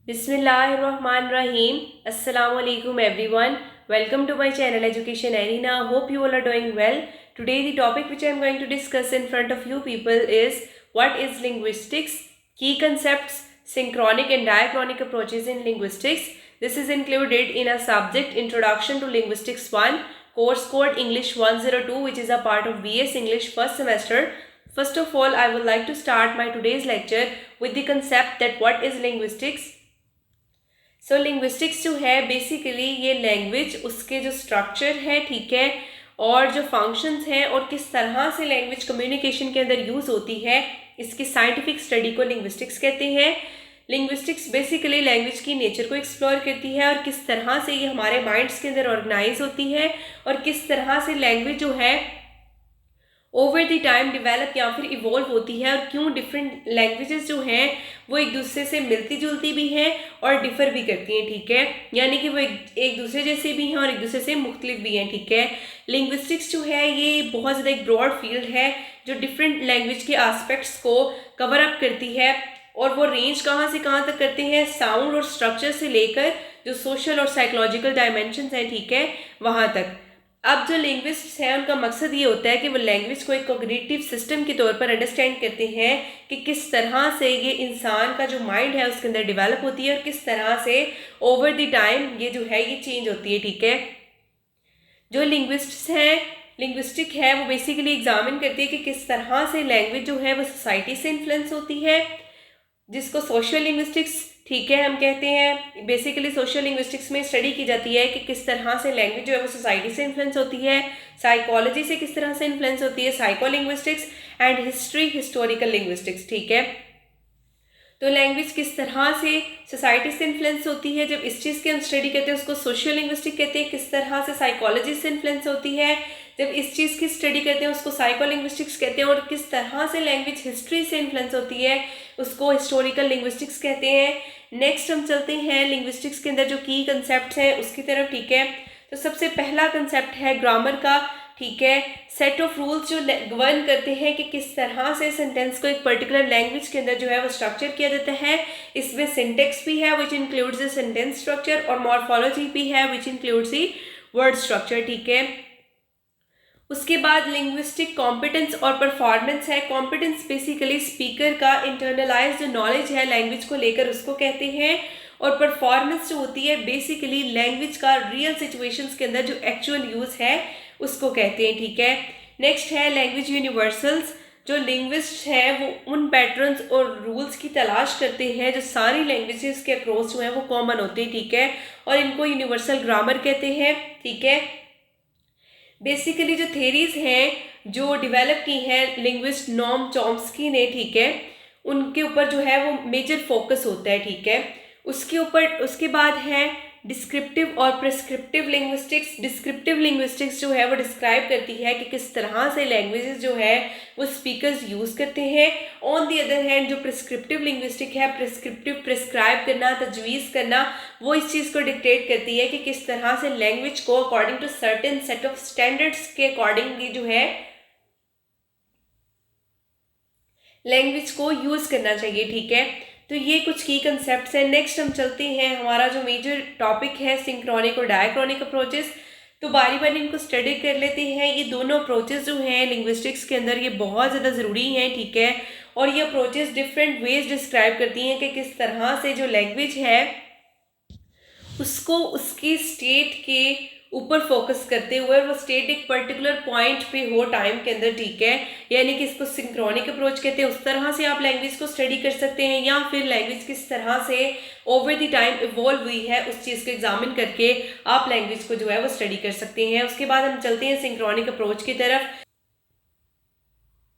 Bismillahirrahmanirrahim. Assalamu alaikum everyone. Welcome to my channel Education Arena. Hope you all are doing well. Today the topic which I am going to discuss in front of you people is what is linguistics, key concepts, synchronic and diachronic approaches in linguistics. This is included in a subject Introduction to Linguistics 1, course code English 102, which is a part of BS English first semester. First of all, I would like to start my today's lecture with the concept that what is linguistics. So linguistics जो है basically ये language, उसके जो structure है, ठीक है, और जो फंक्शंस हैं और किस तरह से लैंग्वेज कम्युनिकेशन के अंदर यूज़ होती है, इसकी साइंटिफिक स्टडी को लिंग्विस्टिक्स कहते हैं। लिंग्विस्टिक्स बेसिकली लैंग्वेज की नेचर को एक्सप्लोर करती है और किस तरह से ये हमारे माइंड्स के अंदर ऑर्गेनाइज होती है और किस तरह से लैंग्वेज जो है ओवर द टाइम डेवलप या फिर इवॉल्व होती है और क्यों डिफरेंट लैंग्वेजेस जो हैं वो एक दूसरे से मिलती जुलती भी हैं और डिफ़र भी करती हैं, ठीक है, यानी कि वो एक दूसरे जैसे भी हैं और एक दूसरे से मुख्तलिफ भी हैं, ठीक है। लिंग्विस्टिक्स जो है ये बहुत ज़्यादा एक ब्रॉड फील्ड है जो डिफरेंट लैंग्वेज के आस्पेक्ट्स को कवर अप करती है और वो रेंज कहाँ से कहाँ तक करते हैं, साउंड और स्ट्रक्चर से लेकर जो सोशल और साइकोलॉजिकल डायमेंशंस हैं, ठीक है, वहाँ तक। अब जो लिंग्विस्ट्स हैं उनका मकसद ये होता है कि वो लैंग्वेज को एक कोग्निटिव सिस्टम के तौर पर अंडरस्टैंड करते हैं कि किस तरह से ये इंसान का जो माइंड है उसके अंदर डेवलप होती है और किस तरह से ओवर द टाइम ये जो है ये चेंज होती है, ठीक है। जो लिंग्विस्ट्स हैं, लिंग्विस्टिक है, वो बेसिकली एग्जामिन करती है कि किस तरह से लैंग्वेज जो है वो सोसाइटी से इन्फ्लुएंस होती है, जिसको सोशल लिंग्विस्टिक्स, ठीक है, हम कहते हैं। बेसिकली सोशल लिंग्विस्टिक्स में स्टडी की जाती है कि किस तरह से लैंग्वेज जो है वो सोसाइटी से इन्फ्लुएंस होती है, साइकोलॉजी से किस तरह से इन्फ्लुएंस होती है, psycho linguistics and history historical linguistics, ठीक है। तो लैंग्वेज किस तरह से सोसाइटी से इन्फ्लुएंस होती है, जब इस चीज़ की हम स्टडी करते हैं उसको सोशल लिंग्विस्टिक कहते हैं। किस तरह से साइकोलॉजी से इन्फ्लुएंस होती है, जब इस चीज़ की स्टडी करते हैं उसको साइको लिंग्विस्टिक्स कहते हैं। और किस तरह से लैंग्वेज हिस्ट्री से इन्फ्लुएंस होती है उसको हिस्टोरिकल लिंग्विस्टिक्स कहते हैं। नेक्स्ट हम चलते हैं लिंग्विस्टिक्स के अंदर जो की कंसेप्ट हैं उसकी तरफ, ठीक है। तो सबसे पहला कंसेप्ट है ग्रामर का, ठीक है, सेट ऑफ रूल्स जो गवर्न करते हैं कि किस तरह से सेंटेंस को एक पर्टिकुलर लैंग्वेज के अंदर जो है वो स्ट्रक्चर किया जाता है। इसमें सिंटेक्स भी है which includes the sentence structure और मॉर्फोलॉजी भी है which includes the word structure, ठीक है। उसके बाद लिंग्विस्टिक कॉम्पिटेंस और परफॉर्मेंस है। कॉम्पिटेंस बेसिकली स्पीकर का इंटरनलाइज जो नॉलेज है लैंग्वेज को लेकर उसको कहते हैं, और परफॉर्मेंस जो होती है बेसिकली लैंग्वेज का रियल सिचुएशंस के अंदर जो एक्चुअल यूज़ है उसको कहते हैं, ठीक है। नेक्स्ट है लैंग्वेज यूनिवर्सल्स। जो लिंग्विस्ट है वो उन पैटर्न्स और रूल्स की तलाश करते हैं जो सारी लैंग्वेजेस के अक्रॉस जो है वो कॉमन होते हैं, ठीक है, और इनको यूनिवर्सल ग्रामर कहते हैं, ठीक है। बेसिकली जो थेरीज हैं जो डेवलप की हैं लिंग्विस्ट नॉम चॉम्स्की ने, ठीक है, उनके ऊपर जो है वो मेजर फोकस होता है, ठीक है। उसके बाद है डिस्क्रिप्टिव और प्रिस्क्रिप्टिव लिंग्विस्टिक्स। डिस्क्रिप्टिव लिंग्विस्टिक्स जो है वो डिस्क्राइब करती है कि किस तरह से लैंग्वेजेस जो है वो स्पीकर्स यूज़ करते हैं। ऑन दी अदर हैंड जो प्रिस्क्रिप्टिव लिंग्विस्टिक है, प्रिस्क्रिप्टिव प्रिस्क्राइब करना, तजवीज़ करना, वो इस चीज़ को डिक्टेट करती है कि किस तरह से लैंग्वेज को according to certain set of standards के अकॉर्डिंगली जो है लैंग्वेज को यूज़ करना चाहिए, ठीक है। तो ये कुछ की कंसेप्ट्स हैं। नेक्स्ट हम चलते हैं, हमारा जो मेजर टॉपिक है सिंक्रोनिक और डायक्रोनिक अप्रोचेस। तो बारी बारी इनको स्टडी कर लेते हैं। ये दोनों अप्रोचेस जो हैं लिंग्विस्टिक्स के अंदर ये बहुत ज़्यादा ज़रूरी हैं, ठीक है, और ये अप्रोचेस डिफरेंट वेज डिस्क्राइब करती हैं कि किस तरह से जो लैंग्वेज है उसको उसकी स्टेट के ऊपर फोकस करते हुए वो स्टेट एक पर्टिकुलर पॉइंट पे हो टाइम के अंदर, ठीक है, यानी कि इसको सिंक्रोनिक अप्रोच कहते हैं। उस तरह से आप लैंग्वेज को स्टडी कर सकते हैं, या फिर लैंग्वेज किस तरह से ओवर द टाइम इवॉल्व हुई है उस चीज़ को एग्जामिन करके आप लैंग्वेज को जो है वो स्टडी कर सकते हैं। उसके बाद हम चलते हैं सिंक्रोनिक अप्रोच की तरफ,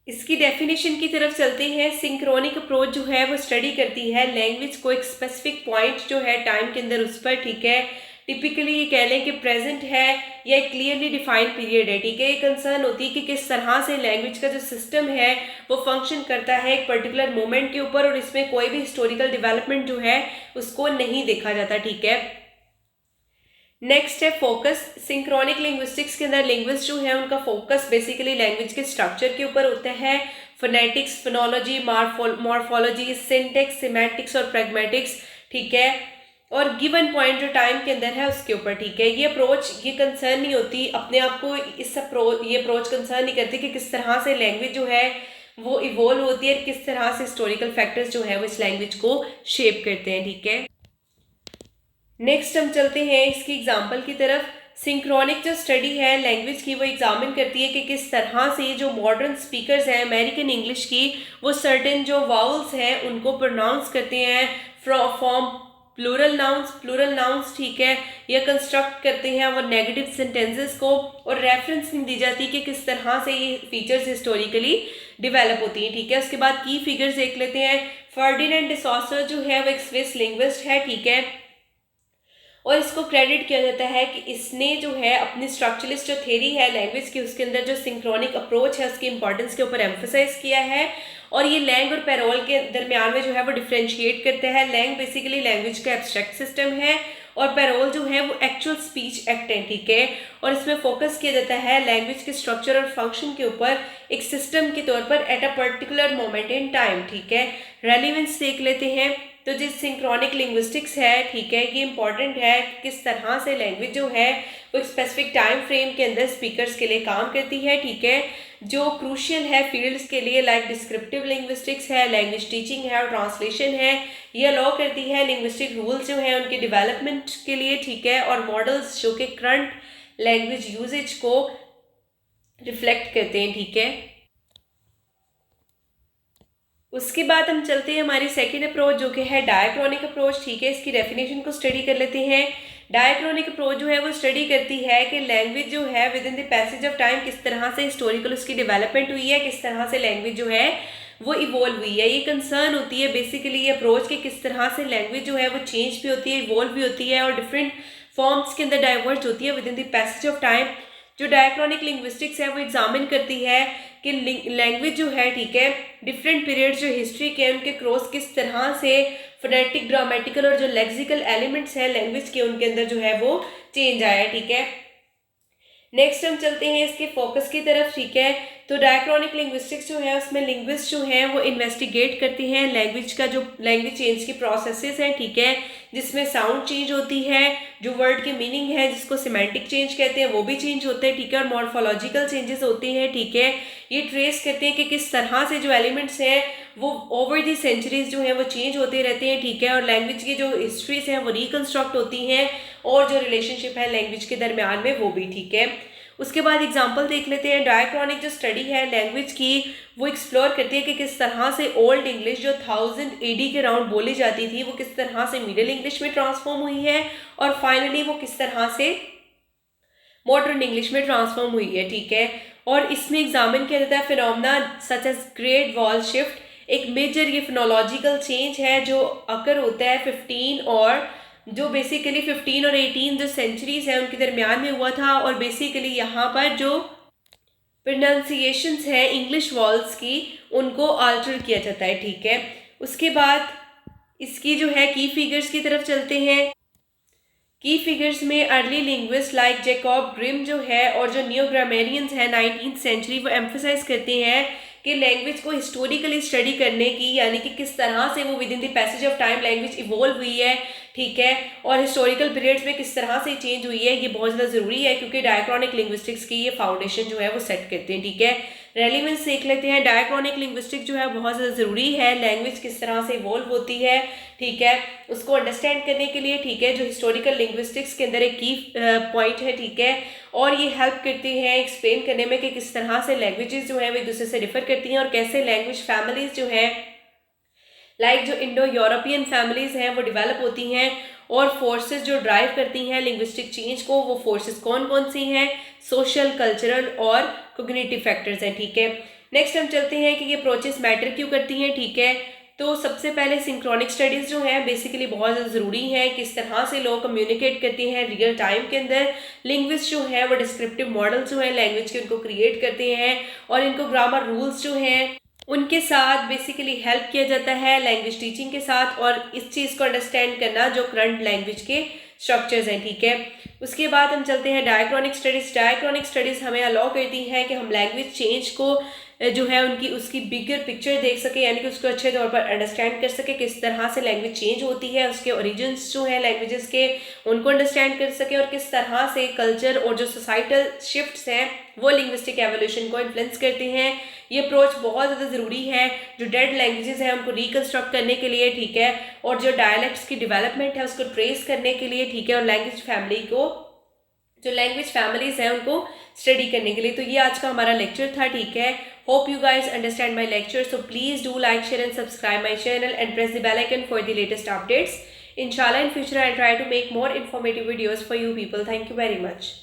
इसकी डेफिनेशन की तरफ चलते हैं। सिंक्रोनिक अप्रोच जो है वो स्टडी करती है लैंग्वेज को एक स्पेसिफिक पॉइंट जो है टाइम के अंदर उस पर, ठीक है। टिपिकली ये कह लें कि प्रेजेंट है या एक क्लियरली डिफाइंड पीरियड है, ठीक है। ये कंसर्न होती है कि किस तरह से लैंग्वेज का जो सिस्टम है वो फंक्शन करता है एक पर्टिकुलर मोमेंट के ऊपर, और इसमें कोई भी हिस्टोरिकल डेवलपमेंट जो है उसको नहीं देखा जाता, ठीक है। नेक्स्ट है फोकस। सिंक्रोनिक लिंग्विस्टिक्स के अंदर लिंग्विस्ट जो है उनका फोकस बेसिकली लैंग्वेज के स्ट्रक्चर के ऊपर होता है। Phonetics, phonology, morphology, syntax, semantics और प्रैग्मेटिक्स, ठीक है, और गिवन पॉइंट जो टाइम के अंदर है उसके ऊपर, ठीक है। ये अप्रोच ये कंसर्न नहीं होती अपने आप को, ये अप्रोच कंसर्न नहीं करती कि किस तरह से लैंग्वेज जो है वो इवॉल्व होती है, किस तरह से हिस्टोरिकल फैक्टर्स जो है वो इस लैंग्वेज को शेप करते हैं, ठीक है। नेक्स्ट हम चलते हैं इसकी एग्जाम्पल की तरफ। सिंक्रोनिक जो स्टडी है लैंग्वेज की वो एग्जामिन करती है कि किस तरह से जो मॉडर्न स्पीकर्स हैं अमेरिकन इंग्लिश की, वो सर्टेन जो वाउल्स हैं उनको प्रोनाउंस करते हैं फ्रॉम प्लूरल नाउंस, ठीक है, या कंस्ट्रक्ट करते हैं वो नेगेटिव सेंटेंसेस को, और रेफरेंस दी जाती है कि किस तरह से ये फीचर्स हिस्टोरिकली डेवलप होती हैं, ठीक है। उसके बाद की फिगर्स देख लेते हैं। फर्डिनेंड डी सॉसर जो है वो एक स्विस लिंग्विस्ट है, ठीक है, और इसको क्रेडिट किया जाता है कि इसने जो है अपनी स्ट्रक्चरलिस्ट जो थ्योरी है लैंग्वेज की उसके अंदर जो सिंक्रोनिक अप्रोच है उसकी इंपॉर्टेंस के ऊपर एम्फोसाइज किया है, और ये लैंग और पैरोल के दरमियान में जो है वो डिफ्रेंशिएट करता है। लैंग बेसिकली लैंग्वेज का एब्स्ट्रैक्ट सिस्टम है, और पैरोल जो है वो एक्चुअल स्पीच एक्ट है, ठीक है, और इसमें फोकस किया जाता है लैंग्वेज के स्ट्रक्चर और फंक्शन के ऊपर एक सिस्टम के तौर पर at a particular moment in time, ठीक है। रेलिवेंस देख लेते हैं। तो जो सिंक्रोनिक लिंग्विस्टिक्स है, ठीक है, ये इंपॉर्टेंट है कि किस तरह से लैंग्वेज जो है वो एक स्पेसिफिक टाइम फ्रेम के अंदर स्पीकर्स के लिए काम करती है, ठीक है, जो क्रूशियल है फील्ड्स के लिए, लाइक डिस्क्रिप्टिव लिंग्विस्टिक्स है, लैंग्वेज टीचिंग है और ट्रांसलेशन है। ये अलाउ करती है लिंग्विस्टिक रूल्स जो है उनके डेवलपमेंट के लिए, ठीक है, और मॉडल्स जो कि करंट लैंग्वेज यूजेज को रिफ्लेक्ट करते हैं, ठीक है। उसके बाद हम चलते हैं हमारी सेकेंड अप्रोच जो कि है डायक्रॉनिक अप्रोच, ठीक है। इसकी डेफिनेशन को स्टडी कर लेते हैं। डायक्रॉनिक अप्रोच जो है वो स्टडी करती है कि लैंग्वेज जो है with in the passage of time किस तरह से हिस्टोरिकल उसकी डेवलपमेंट हुई है, किस तरह से लैंग्वेज जो है वो इवॉल्व हुई है। ये कंसर्न होती है बेसिकली ये अप्रोच कि किस तरह से लैंग्वेज जो है वो चेंज भी होती है, इवॉल्व भी होती है, और डिफरेंट फॉर्म्स के अंदर डाइवर्ज होती है with in the passage of time. जो डायक्रॉनिक लिंग्विस्टिक्स है वो एग्जामिन करती है कि लैंग्वेज जो है, ठीक है, डिफरेंट पीरियड्स जो हिस्ट्री के उनके क्रॉस किस तरह से फोनेटिक, ग्रामेटिकल और जो लेक्सिकल एलिमेंट्स हैं लैंग्वेज के उनके अंदर जो है वो चेंज आया है, ठीक है। नेक्स्ट हम चलते हैं इसके फोकस की तरफ, ठीक है। तो डायक्रॉनिक लिंग्विस्टिक्स जो है उसमें लिंग्विस्ट जो हैं वो इन्वेस्टिगेट करती हैं लैंग्वेज का जो लैंग्वेज चेंज की प्रोसेसेस हैं, ठीक है, जिसमें साउंड चेंज होती है, जो वर्ड की मीनिंग है जिसको सिमेंटिक चेंज कहते हैं वो भी चेंज होते हैं, ठीक है, और मॉर्फोलॉजिकल चेंजेस होती हैं, ठीक है। ये ट्रेस करते हैं कि किस तरह से जो एलिमेंट्स हैं वो ओवर दी सेंचुरीज जो है वो चेंज होते रहते हैं, ठीक है, और लैंग्वेज की जो हिस्ट्रीज हैं वो रिकंस्ट्रक्ट होती हैं, और जो रिलेशनशिप है लैंग्वेज के दरमियान में वो भी, ठीक है। उसके बाद एग्जांपल देख लेते हैं। डायक्रॉनिक जो स्टडी है लैंग्वेज की वो एक्सप्लोर करती है कि किस तरह से ओल्ड इंग्लिश जो 1000 AD के राउंड बोली जाती थी वो किस तरह से मिडिल इंग्लिश में ट्रांसफॉर्म हुई है, और फाइनली वो किस तरह से मॉडर्न इंग्लिश में ट्रांसफॉर्म हुई है, ठीक है। और इसमें एग्जामिन किया जाता है phenomena such as great wall shift. एक मेजर ये फिनोलॉजिकल चेंज है जो अकर होता है 15 और जो बेसिकली 15 और 18 जो सेंचुरीज है उनके दरमियान में हुआ था, और बेसिकली यहाँ पर जो प्रोनाउंसिएशंस है इंग्लिश वॉल्स की उनको आल्टर किया जाता है, ठीक है। उसके बाद इसकी जो है की फिगर्स की तरफ चलते हैं। की फिगर्स में early linguist like Jacob Grimm जो है और जो न्यू ग्रामेरियंस हैं 19th सेंचुरी वो एम्फोसाइज करते हैं कि लैंग्वेज को हिस्टोरिकली स्टडी करने की, यानी कि किस तरह से वो with in the passage of time language evolve हुई है, ठीक है, और हिस्टोरिकल पीरियड्स में किस तरह से चेंज हुई है, ये बहुत ज़्यादा ज़रूरी है क्योंकि डायक्रॉनिक लिंग्विस्टिक्स की ये फाउंडेशन जो है वो सेट करते हैं, ठीक है। रेलिवेंस देख लेते हैं। डायक्रॉनिक लिंग्विस्टिक्स जो है बहुत ज़्यादा ज़रूरी है, लैंग्वेज किस तरह से इवॉल्व होती है, ठीक है, उसको अंडरस्टैंड करने के लिए, ठीक है, जो हिस्टोरिकल लिंग्विस्टिक्स के अंदर एक की पॉइंट है, ठीक है, और ये हेल्प करती हैं एक्सप्लेन करने में कि किस तरह से लैंग्वेजेस जो है वो एक दूसरे से डिफर करती हैं और कैसे लैंग्वेज फैमिलीज जो है लाइक जो इंडो यूरोपियन फैमिलीज हैं वो डेवलप होती हैं, और फोर्सेस जो ड्राइव करती हैं लिंग्विस्टिक चेंज को वो फोर्सेस कौन कौन सी हैं, सोशल, कल्चरल और कोग्निटिव फैक्टर्स हैं, ठीक है। नेक्स्ट हम चलते हैं कि ये अप्रोचेस मैटर क्यों करती हैं, ठीक है। तो सबसे पहले सिंक्रोनिक स्टडीज़ जो हैं बेसिकली बहुत ज़्यादा ज़रूरी है, किस तरह से लोग कम्युनिकेट करते हैं रियल टाइम के अंदर। लिंग्विस्ट जो है वो डिस्क्रिप्टिव मॉडल्स जो है लैंग्वेज के उनको क्रिएट करते हैं, और इनको ग्रामर रूल्स जो हैं उनके साथ बेसिकली हेल्प किया जाता है लैंग्वेज टीचिंग के साथ, और इस चीज़ को अंडरस्टैंड करना जो करंट लैंग्वेज के स्ट्रक्चर्स हैं, ठीक है। उसके बाद हम चलते हैं डायक्रॉनिक स्टडीज़। डायक्रॉनिक स्टडीज़ हमें अलाउ करती हैं कि हम लैंग्वेज चेंज को जो है उनकी उसकी बिगर पिक्चर देख सके, यानी कि उसको अच्छे तौर पर अंडरस्टैंड कर सके, किस तरह से लैंग्वेज चेंज होती है, उसके ओरिजिन्स जो है लैंग्वेजेस के उनको अंडरस्टैंड कर सके, और किस तरह से कल्चर और जो सोसाइटल शिफ्ट्स हैं वो लिंग्विस्टिक एवोल्यूशन को इन्फ्लुएंस करते हैं। ये अप्रोच बहुत ज़्यादा ज़रूरी है जो डेड लैंग्वेजेस हैं उनको रिकन्स्ट्रक्ट करने के लिए, ठीक है, और जो डायलेक्ट्स की डेवलपमेंट है उसको ट्रेस करने के लिए, ठीक है, और लैंग्वेज फैमिली को, जो लैंग्वेज फैमिलीज हैं उनको स्टडी करने के लिए। तो ये आज का हमारा लेक्चर था, ठीक है। Hope you guys understand my lecture, so please do like, share and subscribe my channel and press the bell icon for the latest updates. Inshallah in future I'll try to make more informative videos for you people. Thank you very much.